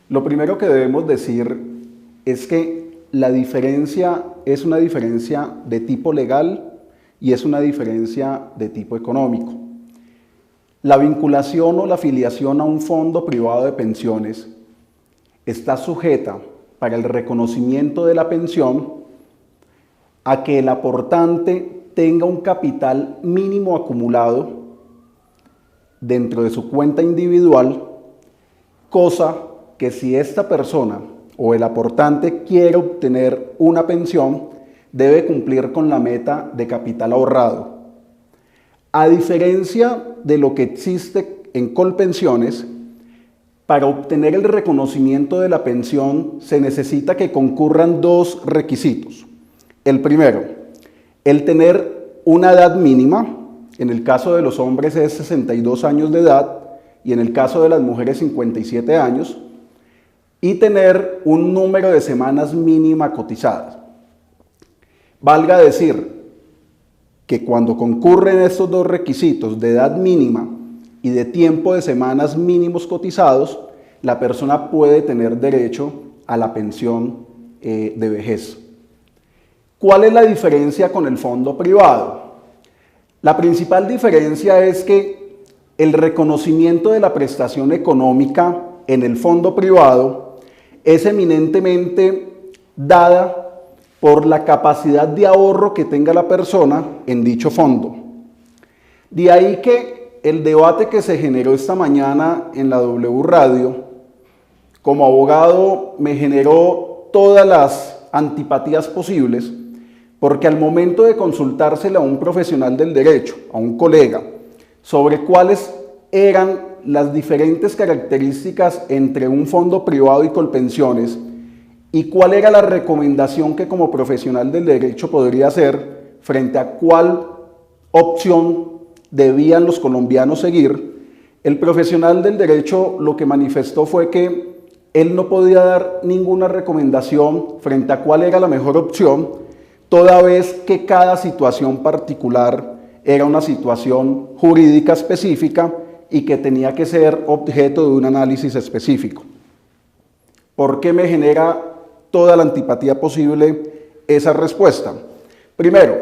Lo primero que debemos decir es que la diferencia es una diferencia de tipo legal y es una diferencia de tipo económico. La vinculación o la afiliación a un fondo privado de pensiones está sujeta para el reconocimiento de la pensión a que el aportante tenga un capital mínimo acumulado dentro de su cuenta individual, cosa que si esta persona o el aportante quiere obtener una pensión, debe cumplir con la meta de capital ahorrado. A diferencia de lo que existe en Colpensiones, para obtener el reconocimiento de la pensión se necesita que concurran dos requisitos. El primero, el tener una edad mínima, en el caso de los hombres es 62 años de edad y en el caso de las mujeres 57 años, y tener un número de semanas mínima cotizadas. Valga decir que cuando concurren estos dos requisitos de edad mínima y de tiempo de semanas mínimos cotizados, la persona puede tener derecho a la pensión de vejez. ¿Cuál es la diferencia con el fondo privado? La principal diferencia es que el reconocimiento de la prestación económica en el fondo privado es eminentemente dada por la capacidad de ahorro que tenga la persona en dicho fondo. De ahí que el debate que se generó esta mañana en la W Radio, como abogado me generó todas las antipatías posibles, porque al momento de consultársela a un profesional del derecho, a un colega, sobre cuáles eran las diferentes características entre un fondo privado y Colpensiones y cuál era la recomendación que como profesional del derecho podría hacer frente a cuál opción debían los colombianos seguir, el profesional del derecho lo que manifestó fue que él no podía dar ninguna recomendación frente a cuál era la mejor opción, toda vez que cada situación particular era una situación jurídica específica y que tenía que ser objeto de un análisis específico. ¿Por qué me genera toda la antipatía posible esa respuesta? Primero,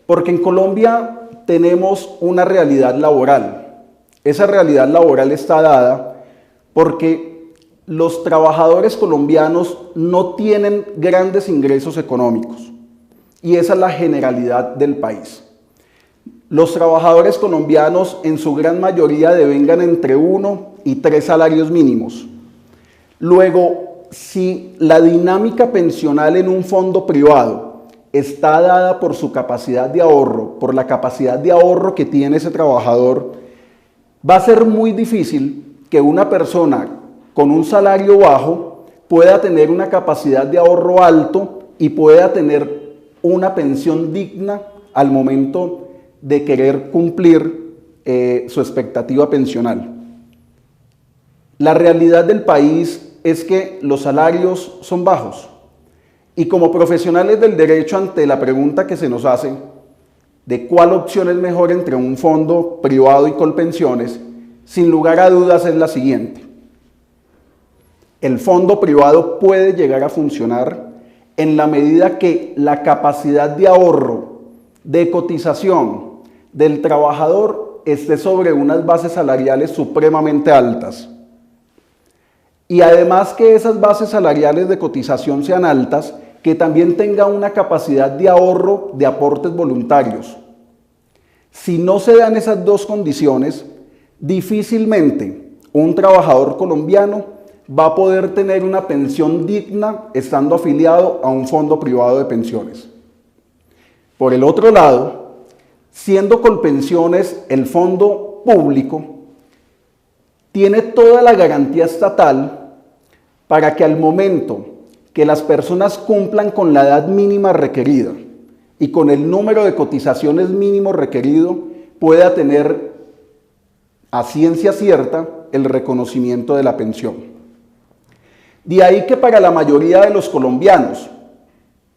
porque en Colombia tenemos una realidad laboral. Esa realidad laboral está dada porque los trabajadores colombianos no tienen grandes ingresos económicos y esa es la generalidad del país. Los trabajadores colombianos en su gran mayoría devengan entre 1 y 3 salarios mínimos. Luego, si la dinámica pensional en un fondo privado está dada por su capacidad de ahorro, por la capacidad de ahorro que tiene ese trabajador, va a ser muy difícil que una persona con un salario bajo pueda tener una capacidad de ahorro alto y pueda tener una pensión digna al momento de querer cumplir su expectativa pensional. La realidad del país es que los salarios son bajos y como profesionales del derecho ante la pregunta que se nos hace de cuál opción es mejor entre un fondo privado y Colpensiones, sin lugar a dudas es la siguiente. El fondo privado puede llegar a funcionar en la medida que la capacidad de ahorro, de cotización del trabajador esté sobre unas bases salariales supremamente altas. Y además que esas bases salariales de cotización sean altas, que también tenga una capacidad de ahorro de aportes voluntarios. Si no se dan esas dos condiciones, difícilmente un trabajador colombiano va a poder tener una pensión digna estando afiliado a un fondo privado de pensiones. Por el otro lado, siendo Colpensiones el fondo público, tiene toda la garantía estatal para que al momento que las personas cumplan con la edad mínima requerida y con el número de cotizaciones mínimo requerido, pueda tener a ciencia cierta el reconocimiento de la pensión. De ahí que para la mayoría de los colombianos,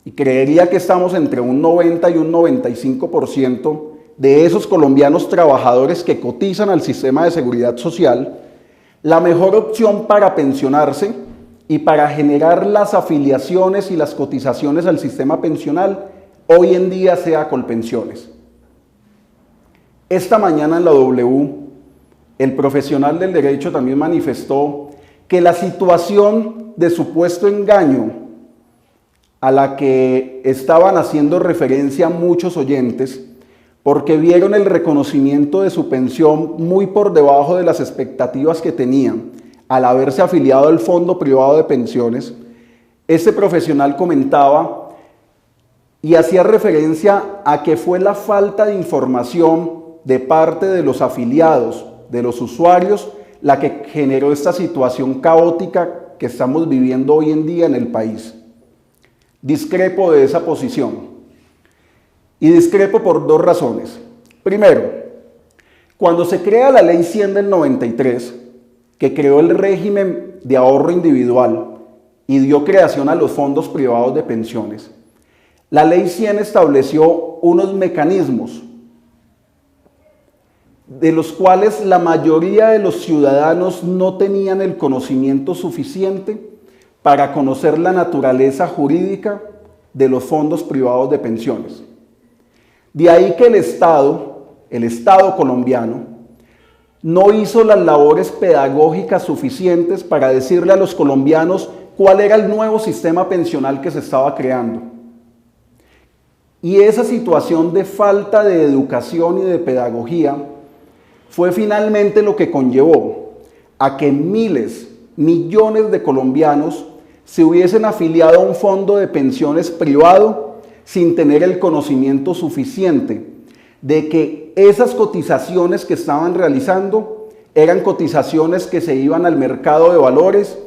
y creería que estamos entre un 90 y un 95% de esos colombianos trabajadores que cotizan al sistema de seguridad social, la mejor opción para pensionarse y para generar las afiliaciones y las cotizaciones al sistema pensional, hoy en día sea Colpensiones. Esta mañana en la W, el profesional del derecho también manifestó que la situación de supuesto engaño a la que estaban haciendo referencia muchos oyentes, porque vieron el reconocimiento de su pensión muy por debajo de las expectativas que tenían al haberse afiliado al Fondo Privado de Pensiones, este profesional comentaba y hacía referencia a que fue la falta de información de parte de los afiliados, de los usuarios, la que generó esta situación caótica que estamos viviendo hoy en día en el país. Discrepo de esa posición. Y discrepo por dos razones. Primero, cuando se crea la Ley 100 del 93, que creó el régimen de ahorro individual y dio creación a los fondos privados de pensiones, la Ley 100 estableció unos mecanismos de los cuales la mayoría de los ciudadanos no tenían el conocimiento suficiente para conocer la naturaleza jurídica de los fondos privados de pensiones. De ahí que el Estado colombiano, no hizo las labores pedagógicas suficientes para decirle a los colombianos cuál era el nuevo sistema pensional que se estaba creando. Y esa situación de falta de educación y de pedagogía fue finalmente lo que conllevó a que miles, millones de colombianos se hubiesen afiliado a un fondo de pensiones privado sin tener el conocimiento suficiente de que esas cotizaciones que estaban realizando eran cotizaciones que se iban al mercado de valores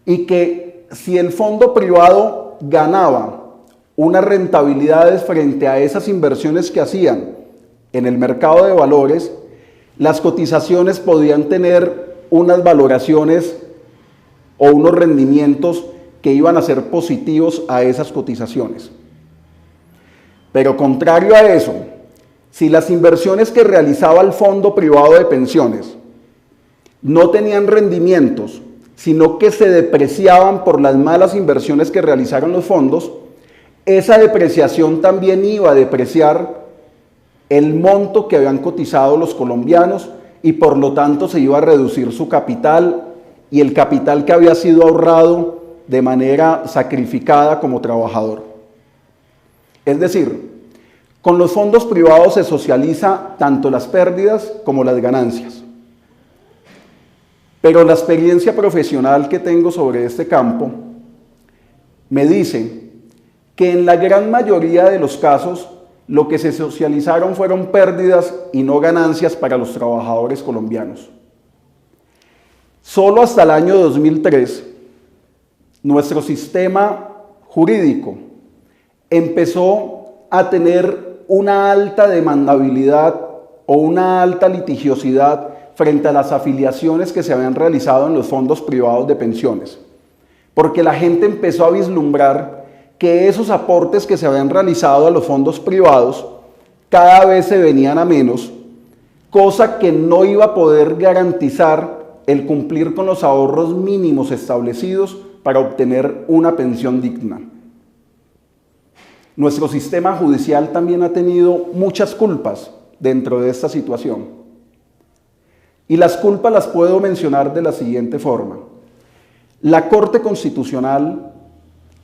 y que si el fondo privado ganaba unas rentabilidades frente a esas inversiones que hacían en el mercado de valores, las cotizaciones podían tener unas valoraciones o unos rendimientos que iban a ser positivos a esas cotizaciones. Pero contrario a eso, si las inversiones que realizaba el fondo privado de pensiones no tenían rendimientos, sino que se depreciaban por las malas inversiones que realizaron los fondos, esa depreciación también iba a depreciar el monto que habían cotizado los colombianos y por lo tanto se iba a reducir su capital y el capital que había sido ahorrado de manera sacrificada como trabajador. Es decir, con los fondos privados se socializa tanto las pérdidas como las ganancias. Pero la experiencia profesional que tengo sobre este campo me dice que en la gran mayoría de los casos lo que se socializaron fueron pérdidas y no ganancias para los trabajadores colombianos. Solo hasta el año 2003, nuestro sistema jurídico empezó a tener una alta demandabilidad o una alta litigiosidad frente a las afiliaciones que se habían realizado en los fondos privados de pensiones, porque la gente empezó a vislumbrar que esos aportes que se habían realizado a los fondos privados cada vez se venían a menos, cosa que no iba a poder garantizar el cumplir con los ahorros mínimos establecidos para obtener una pensión digna. Nuestro sistema judicial también ha tenido muchas culpas dentro de esta situación. Y las culpas las puedo mencionar de la siguiente forma. La Corte Constitucional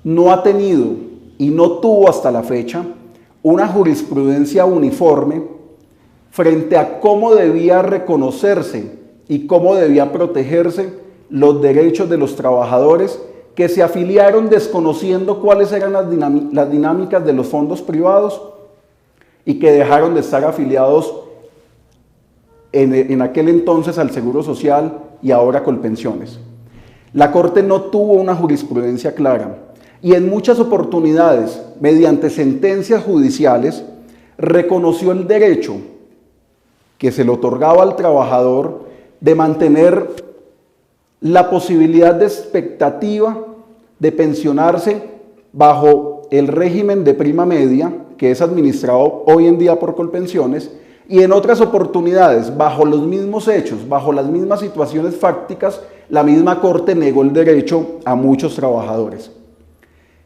no ha tenido y no tuvo hasta la fecha una jurisprudencia uniforme frente a cómo debía reconocerse y cómo debía protegerse los derechos de los trabajadores que se afiliaron desconociendo cuáles eran las dinámicas de los fondos privados y que dejaron de estar afiliados en aquel entonces al Seguro Social y ahora Colpensiones. La Corte no tuvo una jurisprudencia clara y en muchas oportunidades, mediante sentencias judiciales, reconoció el derecho que se le otorgaba al trabajador de mantener la posibilidad de expectativa de pensionarse bajo el régimen de prima media, que es administrado hoy en día por Colpensiones, Y en otras oportunidades, bajo los mismos hechos, bajo las mismas situaciones fácticas, la misma Corte negó el derecho a muchos trabajadores.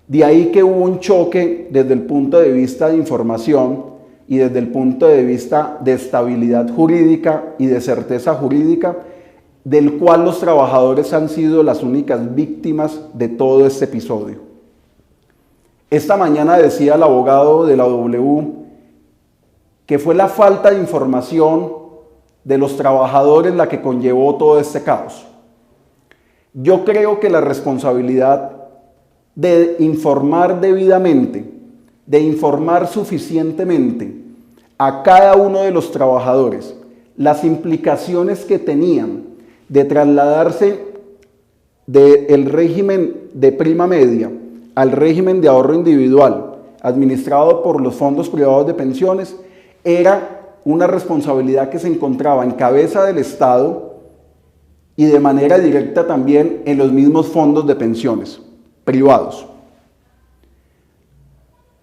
De ahí que hubo un choque desde el punto de vista de información y desde el punto de vista de estabilidad jurídica y de certeza jurídica, del cual los trabajadores han sido las únicas víctimas de todo este episodio. Esta mañana decía el abogado de la W que fue la falta de información de los trabajadores la que conllevó todo este caos. Yo creo que la responsabilidad de informar debidamente, de informar suficientemente a cada uno de los trabajadores las implicaciones que tenían de trasladarse del régimen de prima media al régimen de ahorro individual administrado por los fondos privados de pensiones era una responsabilidad que se encontraba en cabeza del Estado y de manera directa también en los mismos fondos de pensiones privados.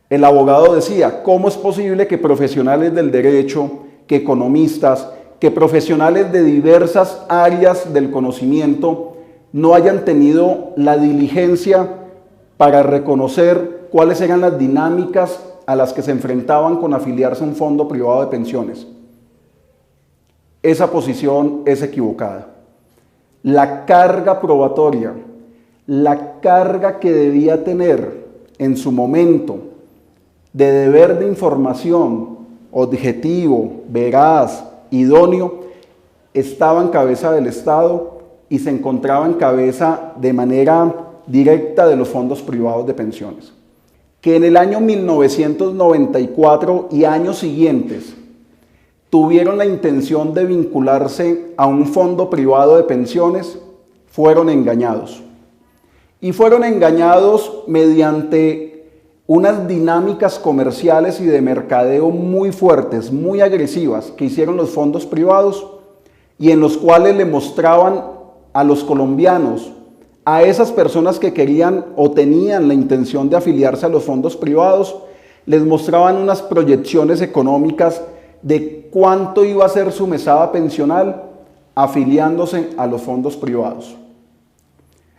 El abogado decía, ¿cómo es posible que profesionales del derecho, que economistas, que profesionales de diversas áreas del conocimiento no hayan tenido la diligencia para reconocer cuáles eran las dinámicas a las que se enfrentaban con afiliarse a un fondo privado de pensiones? Esa posición es equivocada. La carga probatoria, la carga que debía tener en su momento de deber de información objetivo, veraz, idóneo, estaba en cabeza del Estado y se encontraba en cabeza de manera directa de los fondos privados de pensiones. Que en el año 1994 y años siguientes tuvieron la intención de vincularse a un fondo privado de pensiones, fueron engañados. Y fueron engañados mediante unas dinámicas comerciales y de mercadeo muy fuertes, muy agresivas, que hicieron los fondos privados y en los cuales le mostraban a los colombianos, a esas personas que querían o tenían la intención de afiliarse a los fondos privados, les mostraban unas proyecciones económicas de cuánto iba a ser su mesada pensional afiliándose a los fondos privados.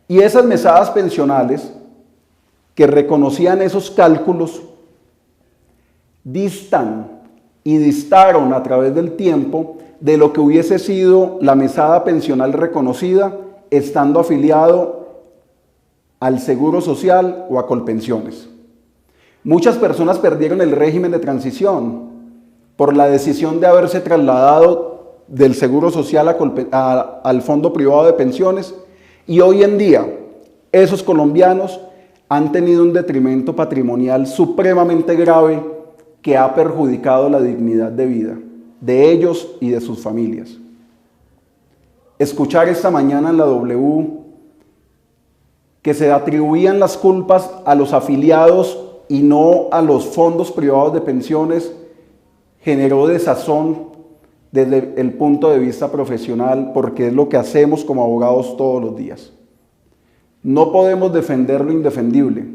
Y esas mesadas pensionales que reconocían esos cálculos distan y distaron a través del tiempo de lo que hubiese sido la mesada pensional reconocida estando afiliado al Seguro Social o a Colpensiones. Muchas personas perdieron el régimen de transición por la decisión de haberse trasladado del Seguro Social al Fondo Privado de Pensiones, y hoy en día esos colombianos han tenido un detrimento patrimonial supremamente grave que ha perjudicado la dignidad de vida de ellos y de sus familias. Escuchar esta mañana en la W que se atribuían las culpas a los afiliados y no a los fondos privados de pensiones generó desazón desde el punto de vista profesional, porque es lo que hacemos como abogados todos los días. No podemos defender lo indefendible.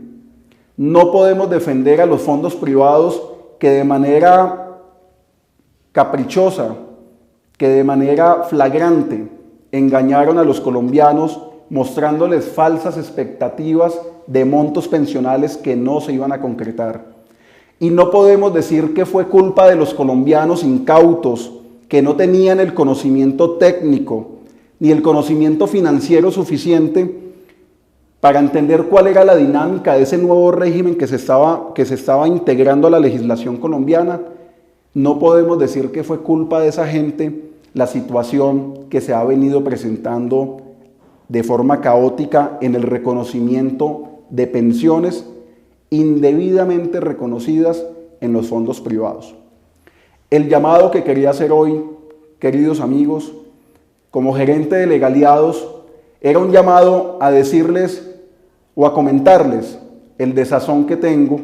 No podemos defender a los fondos privados que de manera caprichosa, que de manera flagrante engañaron a los colombianos mostrándoles falsas expectativas de montos pensionales que no se iban a concretar. Y no podemos decir que fue culpa de los colombianos incautos que no tenían el conocimiento técnico ni el conocimiento financiero suficiente para entender cuál era la dinámica de ese nuevo régimen que se estaba integrando a la legislación colombiana. No podemos decir que fue culpa de esa gente la situación que se ha venido presentando de forma caótica en el reconocimiento de pensiones indebidamente reconocidas en los fondos privados. El llamado que quería hacer hoy, queridos amigos, como gerente de Legaliados, era un llamado a decirles o a comentarles el desazón que tengo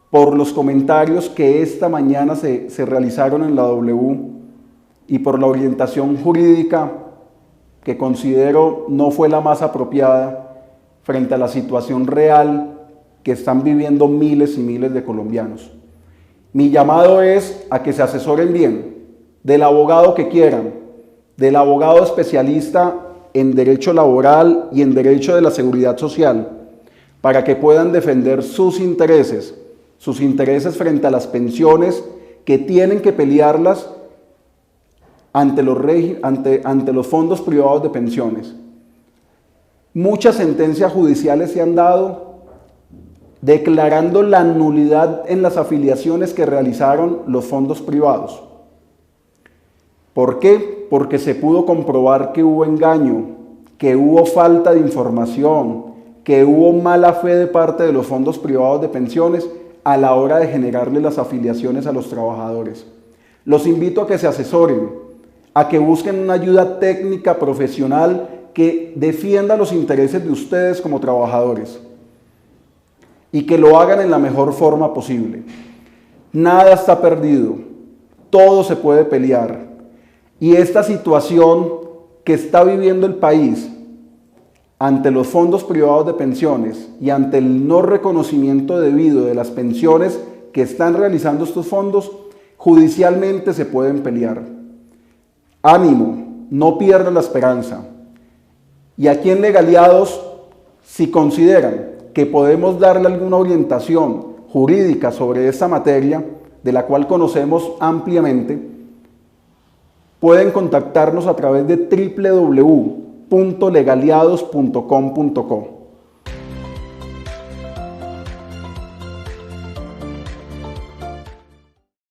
por los comentarios que esta mañana se realizaron en la W y por la orientación jurídica que considero no fue la más apropiada frente a la situación real que están viviendo miles y miles de colombianos. Mi llamado es a que se asesoren bien, del abogado que quieran, del abogado especialista en derecho laboral y en derecho de la seguridad social, para que puedan defender sus intereses frente a las pensiones que tienen que pelearlas ante los fondos privados de pensiones. Muchas sentencias judiciales se han dado declarando la nulidad en las afiliaciones que realizaron los fondos privados. ¿Por qué? Porque se pudo comprobar que hubo engaño, que hubo falta de información, que hubo mala fe de parte de los fondos privados de pensiones a la hora de generarle las afiliaciones a los trabajadores. Los invito a que se asesoren, a que busquen una ayuda técnica profesional que defienda los intereses de ustedes como trabajadores y que lo hagan en la mejor forma posible. Nada está perdido, todo se puede pelear. Y esta situación que está viviendo el país ante los fondos privados de pensiones y ante el no reconocimiento debido de las pensiones que están realizando estos fondos, judicialmente se pueden pelear. Ánimo, no pierdan la esperanza. Y aquí en Legaliados, si consideran que podemos darle alguna orientación jurídica sobre esta materia, de la cual conocemos ampliamente, pueden contactarnos a través de www.legaliados.com.co.